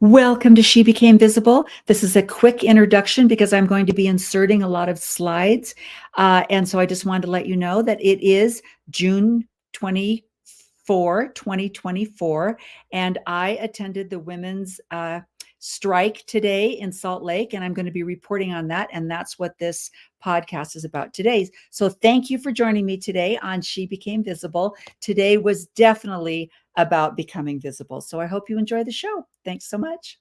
Welcome to She Became Visible. This is a quick introduction because I'm going to be inserting a lot of slides. And so I just wanted to let you know that it is June 2024, and I attended the women's strike today in Salt Lake, and I'm going to be reporting on that. And that's what this podcast is about today. So thank you for joining me today on She Became Visible. Today was definitely about becoming visible. So I hope you enjoy the show. Thanks so much.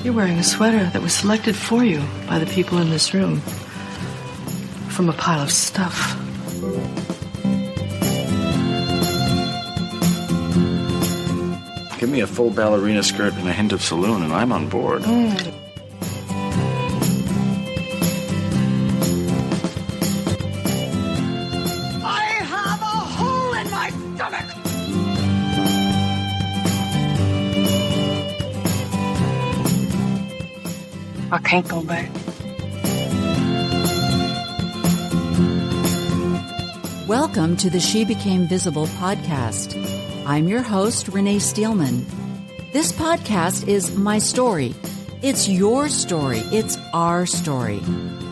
You're wearing a sweater that was selected for you by the people in this room from a pile of stuff. Give me a full ballerina skirt and a hint of saloon, and I'm on board. I have a hole in my stomach! I can't go back. Welcome to the She Became Visible podcast. I'm your host, Renee Steelman. This podcast is my story. It's your story. It's our story.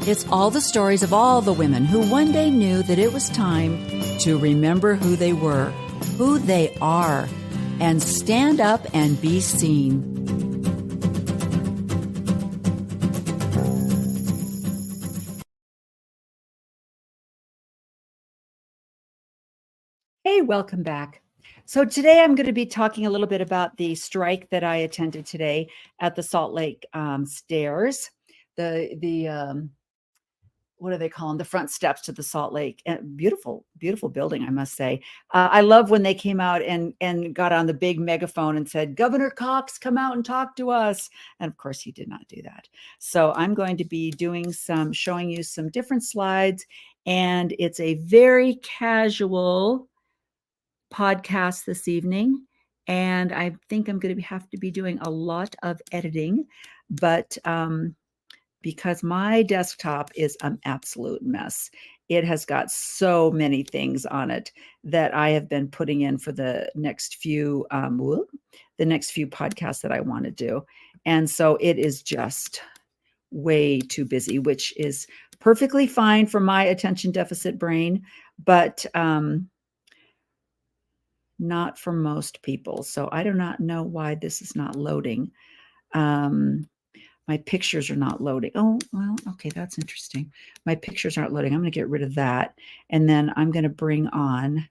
It's all the stories of all the women who one day knew that it was time to remember who they were, who they are, and stand up and be seen. Hey, welcome back. So today I'm going to be talking a little bit about the strike that I attended today at the Salt Lake stairs. What do they call them? The front steps to the Salt Lake. Beautiful, beautiful building, I must say. I love when they came out and got on the big megaphone and said, "Governor Cox, come out and talk to us." And of course, he did not do that. So I'm going to be showing you some different slides, and it's a very casual podcast this evening. And I think I'm going to have to be doing a lot of editing, but because my desktop is an absolute mess. It has got so many things on it that I have been putting in for the next few podcasts that I want to do. And so it is just way too busy, which is perfectly fine for my attention deficit brain, but not for most people. So I do not know why this is not loading. My pictures are not loading. Oh, well, okay, that's interesting. My pictures aren't loading. I'm going to get rid of that. And then I'm going to bring on,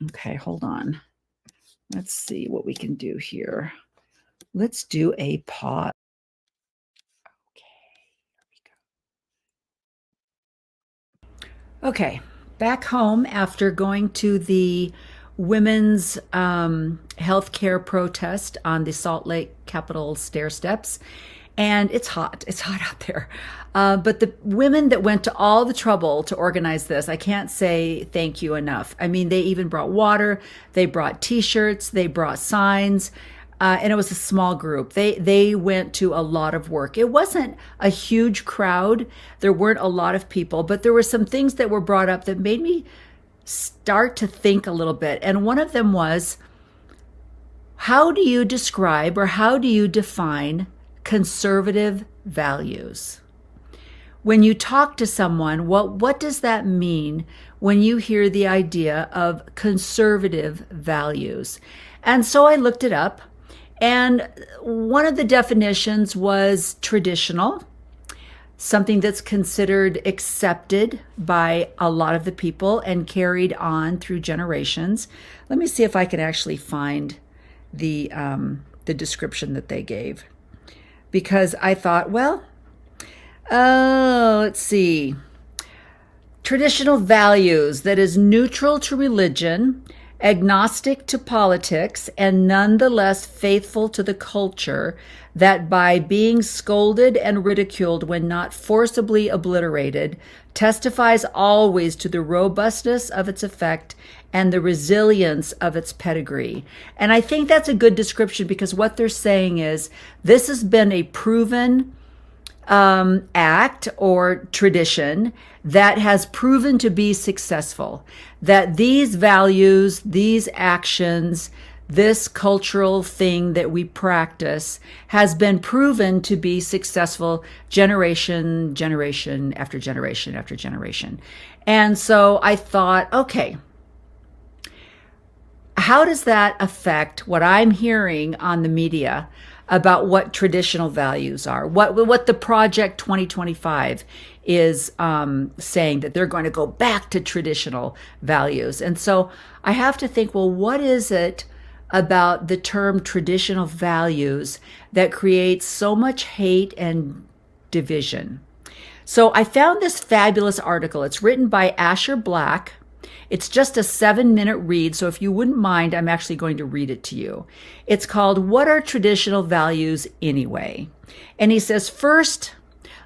okay, hold on. Let's see what we can do here. Let's do a pause. Okay, back home after going to the women's healthcare protest on the Salt Lake Capitol stair steps. And it's hot. It's hot out there. But the women that went to all the trouble to organize this, I can't say thank you enough. I mean, they even brought water. They brought T-shirts. They brought signs. And it was a small group. They went to a lot of work. It wasn't a huge crowd. There weren't a lot of people, but there were some things that were brought up that made me start to think a little bit. And one of them was, how do you describe or how do you define conservative values? When you talk to someone, what does that mean when you hear the idea of conservative values? And so I looked it up, and one of the definitions was traditional, something that's considered accepted by a lot of the people and carried on through generations. Let me see if I can actually find the description that they gave, because I thought, well, let's see. traditional values that is neutral to religion, agnostic to politics, and nonetheless faithful to the culture, that by being scolded and ridiculed when not forcibly obliterated, testifies always to the robustness of its effect and the resilience of its pedigree. And I think that's a good description, because what they're saying is this has been a proven act or tradition that has proven to be successful, that these values, these actions, this cultural thing that we practice has been proven to be successful generation after generation after generation. And so I thought, okay, how does that affect what I'm hearing on the media about what traditional values are, what the Project 2025 is saying, that they're going to go back to traditional values. And so I have to think, well, what is it about the term traditional values that creates so much hate and division? So I found this fabulous article. It's written by Asher Black. It's just a 7-minute read, so if you wouldn't mind, I'm actually going to read it to you. It's called, What Are Traditional Values Anyway? And he says, first,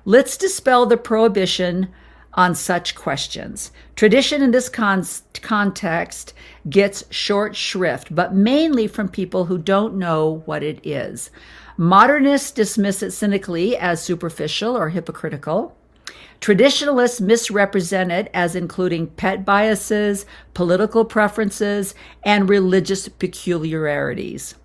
let's dispel the prohibition on such questions. Tradition in this context gets short shrift, but mainly from people who don't know what it is. Modernists dismiss it cynically as superficial or hypocritical. Traditionalists misrepresent it as including pet biases, political preferences, and religious peculiarities.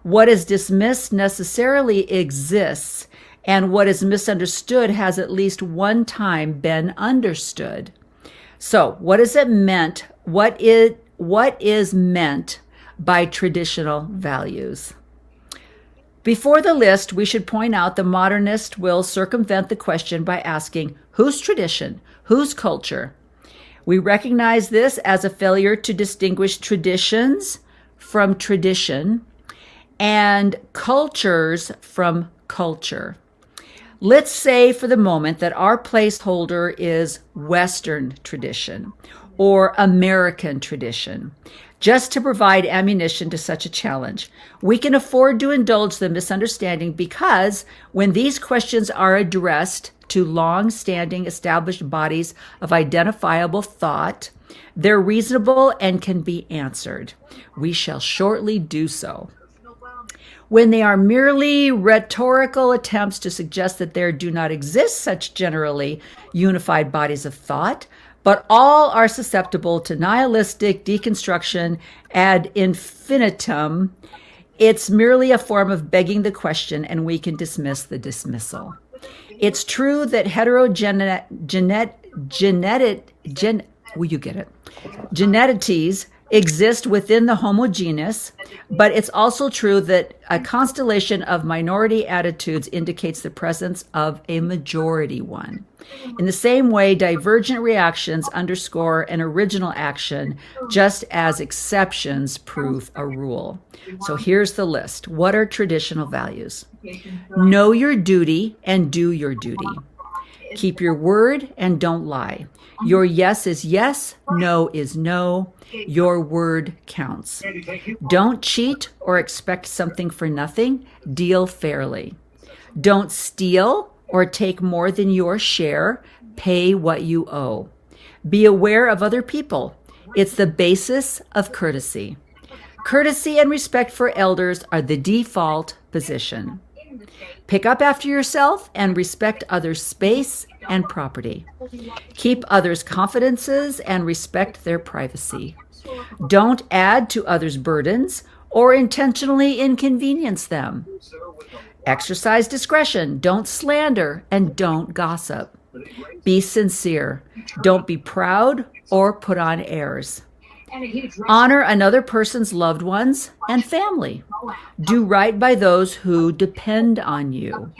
What is dismissed necessarily exists, and what is misunderstood has at least one time been understood. So, what is it meant? What is meant by traditional values? Before the list, we should point out the modernist will circumvent the question by asking, whose tradition? Whose culture? We recognize this as a failure to distinguish traditions from tradition and cultures from culture. Let's say for the moment that our placeholder is Western tradition or American tradition, just to provide ammunition to such a challenge. We can afford to indulge the misunderstanding because when these questions are addressed to long-standing established bodies of identifiable thought, they're reasonable and can be answered. We shall shortly do so. When they are merely rhetorical attempts to suggest that there do not exist such generally unified bodies of thought, but all are susceptible to nihilistic deconstruction ad infinitum, it's merely a form of begging the question, and we can dismiss the dismissal. It's true that genetities exist within the Homo genus, but it's also true that a constellation of minority attitudes indicates the presence of a majority one. In the same way, divergent reactions underscore an original action, just as exceptions prove a rule. So here's the list. What are traditional values? Know your duty and do your duty. Keep your word and don't lie. Your yes is yes, no is no. Your word counts. Don't cheat or expect something for nothing. Deal fairly. Don't steal or take more than your share. Pay what you owe. Be aware of other people. It's the basis of courtesy. Courtesy and respect for elders are the default position. Pick up after yourself and respect others' space and property. Keep others' confidences and respect their privacy. Don't add to others' burdens or intentionally inconvenience them. Exercise discretion. Don't slander and don't gossip. Be sincere. Don't be proud or put on airs. Honor another person's loved ones and family. Do right by those who depend on you.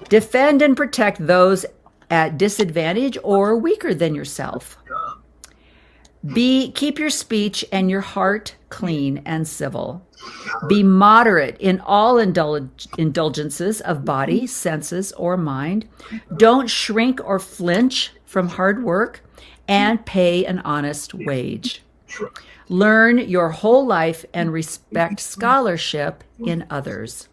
Defend and protect those at disadvantage or weaker than yourself. Keep your speech and your heart clean and civil. Be moderate in all indulgences of body, senses, or mind. Don't shrink or flinch from hard work and pay an honest wage. Learn your whole life and respect scholarship in others.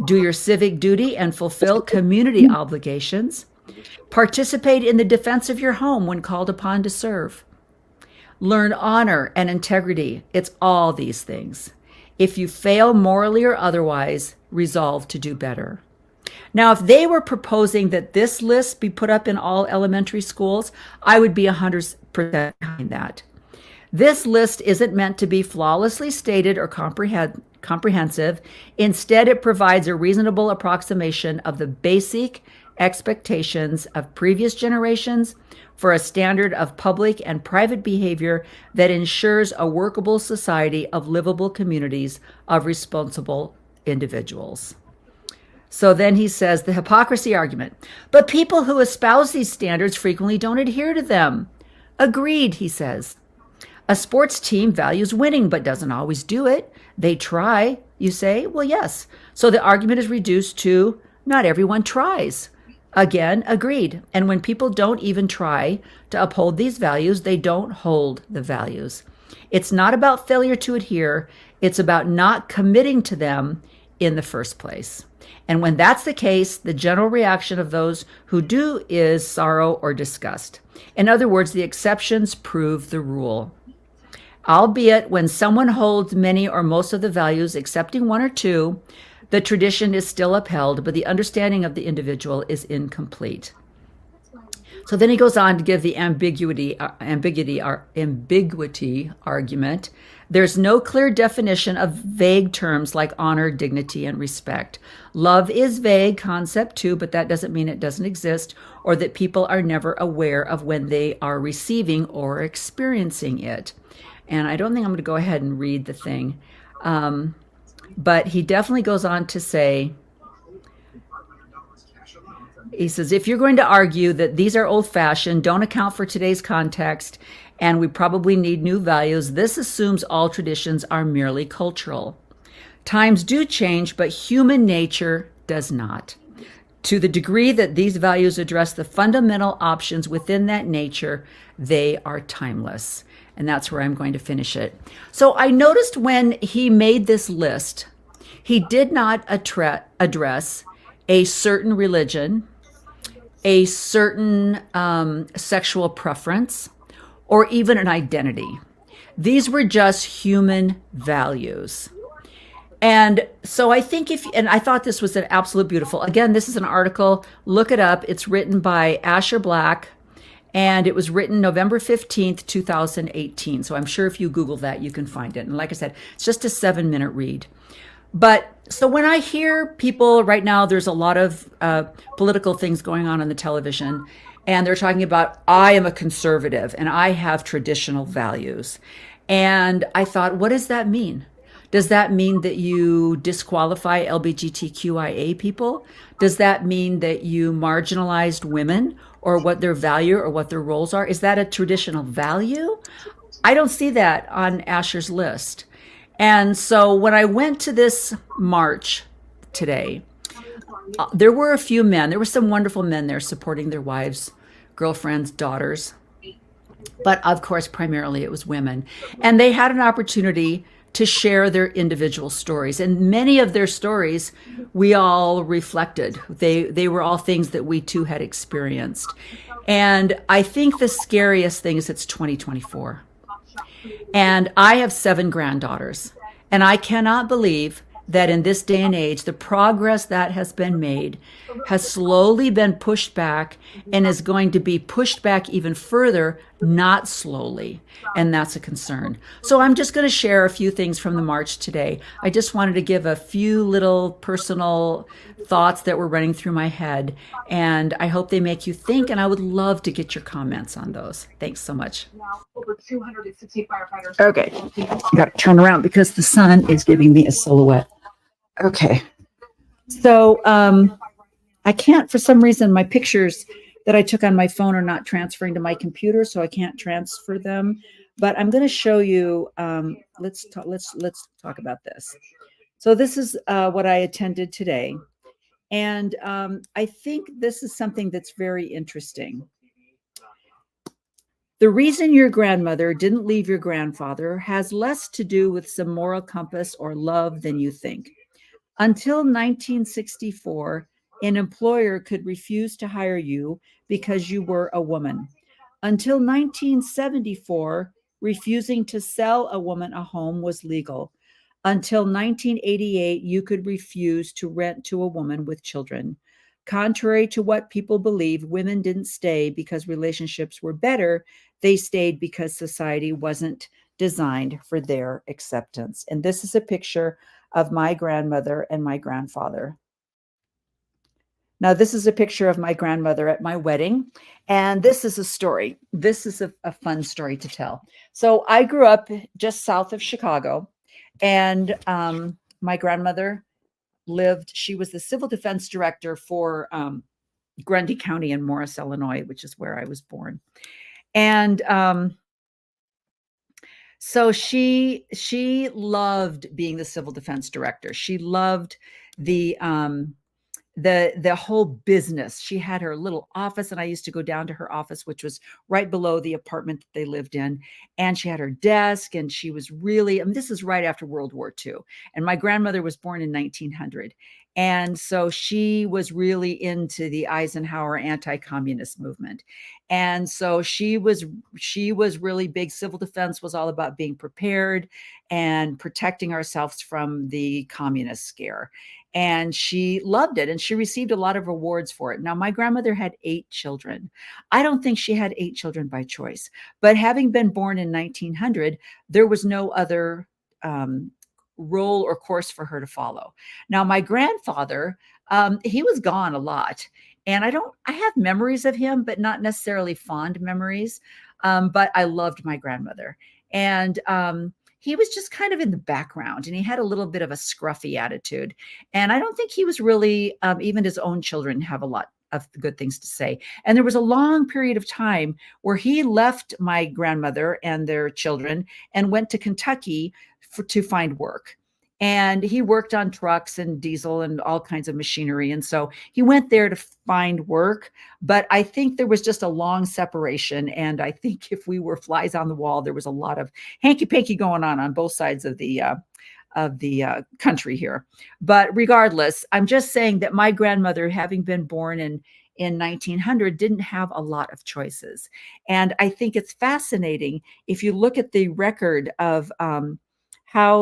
Do your civic duty and fulfill community obligations. Participate in the defense of your home when called upon to serve. Learn honor and integrity. It's all these things. If you fail morally or otherwise, resolve to do better. Now, if they were proposing that this list be put up in all elementary schools, I would be 100% behind that. This list isn't meant to be flawlessly stated or comprehensive. Instead, it provides a reasonable approximation of the basic expectations of previous generations for a standard of public and private behavior that ensures a workable society of livable communities of responsible individuals. So then he says the hypocrisy argument. But people who espouse these standards frequently don't adhere to them. Agreed, he says. A sports team values winning but doesn't always do it. They try, you say? Well, yes. So the argument is reduced to not everyone tries. Again, agreed. And when people don't even try to uphold these values, they don't hold the values. It's not about failure to adhere. It's about not committing to them in the first place. And when that's the case, the general reaction of those who do is sorrow or disgust. In other words, the exceptions prove the rule. Albeit when someone holds many or most of the values, excepting one or two, the tradition is still upheld, but the understanding of the individual is incomplete. So then he goes on to give the ambiguity argument. There's no clear definition of vague terms like honor, dignity, and respect. Love is vague concept too, but that doesn't mean it doesn't exist or that people are never aware of when they are receiving or experiencing it. And I don't think I'm going to go ahead and read the thing. But he definitely goes on to say, he says, if you're going to argue that these are old-fashioned, don't account for today's context, and we probably need new values, this assumes all traditions are merely cultural. Times do change, but human nature does not. To the degree that these values address the fundamental options within that nature, they are timeless. And that's where I'm going to finish it. So I noticed when he made this list, he did not address a certain religion, a certain sexual preference, or even an identity. These were just human values. And so I think and I thought this was an absolute beautiful, again, this is an article, look it up. It's written by Asher Black. And it was written November 15th, 2018. So I'm sure if you Google that, you can find it. And like I said, it's just a 7-minute read. But so when I hear people right now, there's a lot of political things going on the television. And they're talking about, I am a conservative and I have traditional values. And I thought, what does that mean? Does that mean that you disqualify LGBTQIA people? Does that mean that you marginalized women or what their value or what their roles are? Is that a traditional value? I don't see that on Asher's list. And so when I went to this march today, there were a few men. There were some wonderful men there supporting their wives, girlfriends, daughters. But of course, primarily it was women. And they had an opportunity to share their individual stories. And many of their stories we all reflected. They were all things that we too had experienced. And I think the scariest thing is it's 2024. And I have 7 granddaughters. And I cannot believe that in this day and age, the progress that has been made has slowly been pushed back and is going to be pushed back even further, not slowly. And that's a concern. So I'm just going to share a few things from the march today. I just wanted to give a few little personal thoughts that were running through my head. And I hope they make you think. And I would love to get your comments on those. Thanks so much. Over 260 firefighters. Okay. You got to turn around because the sun is giving me a silhouette. Okay. So I can't, for some reason, my pictures that I took on my phone are not transferring to my computer, so I can't transfer them. But I'm going to show you. Let's talk about this. So this is what I attended today, and I think this is something that's very interesting. The reason your grandmother didn't leave your grandfather has less to do with some moral compass or love than you think. Until 1964, an employer could refuse to hire you because you were a woman. Until 1974, refusing to sell a woman a home was legal. Until 1988, you could refuse to rent to a woman with children. Contrary to what people believe, women didn't stay because relationships were better. They stayed because society wasn't designed for their acceptance. And this is a picture of my grandmother and my grandfather. Now, this is a picture of my grandmother at my wedding. And this is a story. This is a fun story to tell. So I grew up just south of Chicago, and my grandmother she was the civil defense director for Grundy County in Morris, Illinois, which is where I was born. And so she loved being the civil defense director. She loved the whole business. She had her little office, and I used to go down to her office, which was right below the apartment that they lived in. And she had her desk, and she was really, this is right after World War II. And my grandmother was born in 1900. And so she was really into the Eisenhower anti-communist movement. And so she was really big. Civil defense was all about being prepared and protecting ourselves from the communist scare. And she loved it, and she received a lot of awards for it. Now, my grandmother had 8 children. I don't think she had 8 children by choice, but having been born in 1900, there was no other role or course for her to follow. Now, my grandfather, he was gone a lot, and I have memories of him, but not necessarily fond memories. But I loved my grandmother, and he was just kind of in the background, and he had a little bit of a scruffy attitude. And I don't think he was really, even his own children have a lot of good things to say. And there was a long period of time where he left my grandmother and their children and went to Kentucky to find work. And he worked on trucks and diesel and all kinds of machinery. And so he went there to find work. But I think there was just a long separation. And I think if we were flies on the wall, there was a lot of hanky-panky going on both sides of the country here. But regardless, I'm just saying that my grandmother, having been born in 1900, didn't have a lot of choices. And I think it's fascinating if you look at the record of how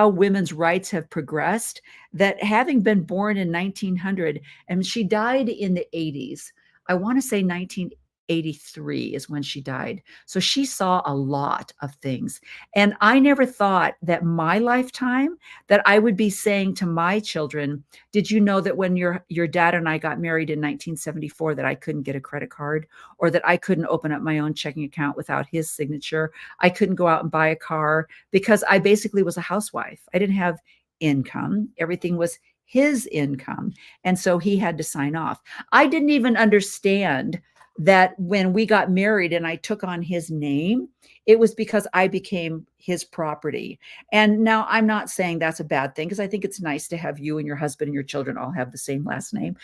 women's rights have progressed, that having been born in 1900, and she died in the 80s, I want to say 1983 is when she died. So she saw a lot of things. And I never thought that my lifetime that I would be saying to my children, did you know that when your dad and I got married in 1974 that I couldn't get a credit card, or that I couldn't open up my own checking account without his signature? I couldn't go out and buy a car because I basically was a housewife. I didn't have income. Everything was his income. And so he had to sign off. I didn't even understand that when we got married and I took on his name, it was because I became his property. And now I'm not saying that's a bad thing, because I think it's nice to have you and your husband and your children all have the same last name.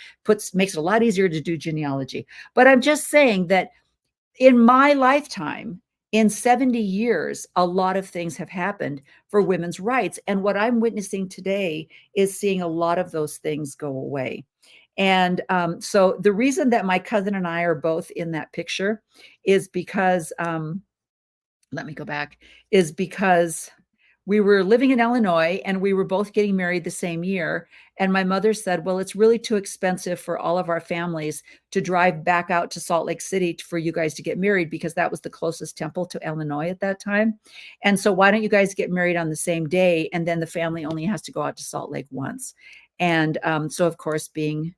Makes it a lot easier to do genealogy. But I'm just saying that in my lifetime, in 70 years, a lot of things have happened for women's rights. And what I'm witnessing today is seeing a lot of those things go away. And so the reason that my cousin and I are both in that picture is because, let me go back, is because we were living in Illinois and we were both getting married the same year. And my mother said, well, it's really too expensive for all of our families to drive back out to Salt Lake City for you guys to get married, because that was the closest temple to Illinois at that time. And so why don't you guys get married on the same day? And then the family only has to go out to Salt Lake once. And so, of course, being,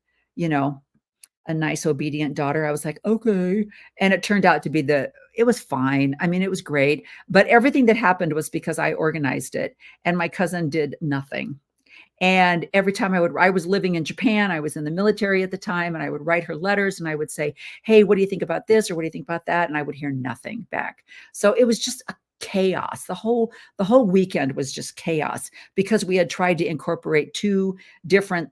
a nice, obedient daughter, I was like, okay. And it turned out to be it was fine. I mean, it was great. But everything that happened was because I organized it, and my cousin did nothing. And every time I was living in Japan, I was in the military at the time, and I would write her letters and I would say, hey, what do you think about this? Or what do you think about that? And I would hear nothing back. So it was just a chaos. The whole weekend was just chaos, because we had tried to incorporate 2 different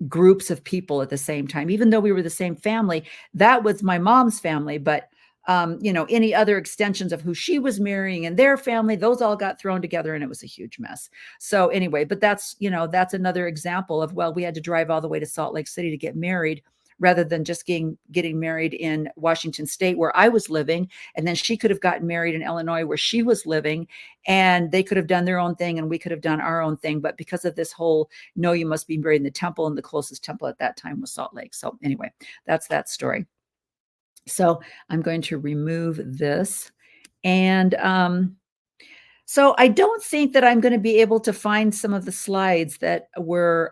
groups of people at the same time. Even though we were the same family, that was my mom's family, but any other extensions of who she was marrying and their family, those all got thrown together and it was a huge mess. So anyway, but that's another example of, well, we had to drive all the way to Salt Lake City to get married rather than just getting married in Washington State where I was living. And then she could have gotten married in Illinois where she was living, and they could have done their own thing and we could have done our own thing. But because of this whole, no, you must be buried in the temple, and the closest temple at that time was Salt Lake. So anyway, that's that story. So I'm going to remove this. And so I don't think that I'm going to be able to find some of the slides that were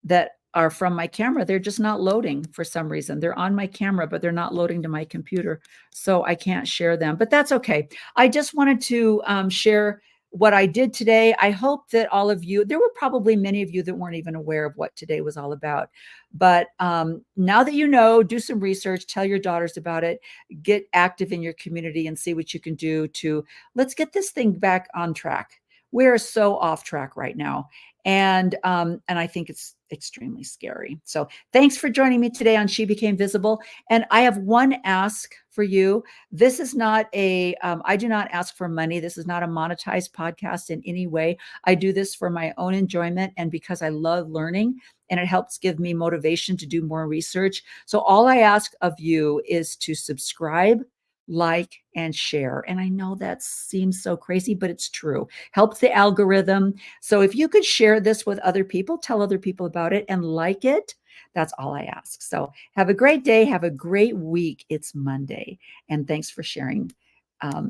that are from my camera. They're just not loading for some reason. They're on my camera, but they're not loading to my computer. So I can't share them, but that's okay. I just wanted to share what I did today. I hope that all of you, there were probably many of you that weren't even aware of what today was all about. But now that you know, do some research, tell your daughters about it, get active in your community and see what you can do to, let's get this thing back on track. We're so off track right now. And I think it's extremely scary. So thanks for joining me today on She Became Visible. And I have one ask for you. This is not I do not ask for money. This is not a monetized podcast in any way. I do this for my own enjoyment and because I love learning, and it helps give me motivation to do more research. So all I ask of you is to subscribe, like, and share. And I know that seems so crazy, but it's true. Helps the algorithm. So if you could share this with other people, tell other people about it and like it, that's all I ask. So have a great day. Have a great week. It's Monday. And thanks for sharing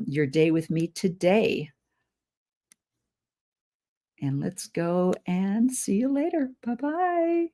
your day with me today. And let's go and see you later. Bye-bye.